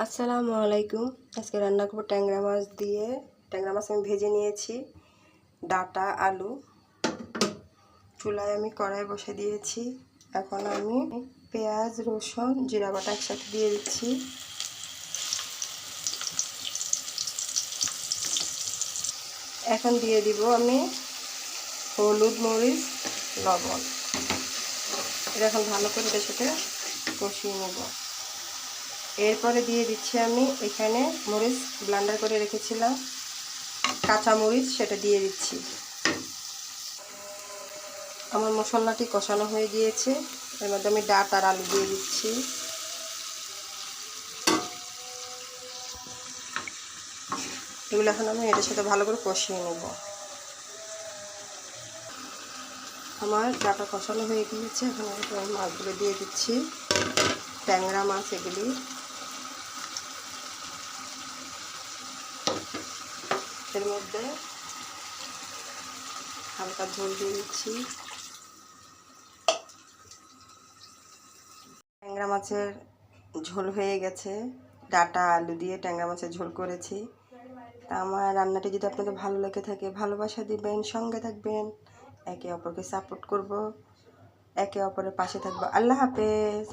আসসালামু আলাইকুম। আজকে রান্না করব ট্যাংরা মাছ দিয়ে। ট্যাংরা মাছ আমি ভেজে নিয়েছি, ডাঁটা আলু। চুলায় আমি কড়াই বসে দিয়েছি। এখন আমি পেঁয়াজ রসুন জিরা বাটা একসাথে দিয়ে দিচ্ছি। এখন দিয়ে দিব আমি হলুদ মরিচ লবণ। এটা এখন ভালো করে এটার সাথে কষিয়ে নেব। এরপরে দিয়ে দিচ্ছি আমি এখানে মরিচ ব্লেন্ডার করে রেখেছিলাম, কাঁচা মরিচ, সেটা দিয়ে দিচ্ছি। আমার মশলাটি কষানো হয়ে গিয়েছে। এর মধ্যে আমি ডাঁটা আর আলু দিয়ে দিচ্ছি। এগুলো এখন আমি এটার সাথে ভালো করে কষিয়ে নেব। আমার ডাঁটা কষানো হয়ে গিয়েছে। এখন আমি মাছগুলো দিয়ে দিচ্ছি, ট্যাংরা মাছ এগুলি। এর মধ্যে হালকা ঝোল দিয়ে দিচ্ছি। ট্যাংরা মাছের ঝোল হয়ে গেছে। ডাঁটা আলু দিয়ে ট্যাংরা মাছের ঝোল করেছি। তা আমার রান্নাটি যদি আপনাদের ভালো লেগে থাকে, ভালোবাসা দিবেন, সঙ্গে থাকবেন, একে অপরকে সাপোর্ট করব, একে অপরের পাশে থাকবো। আল্লাহ হাফেজ।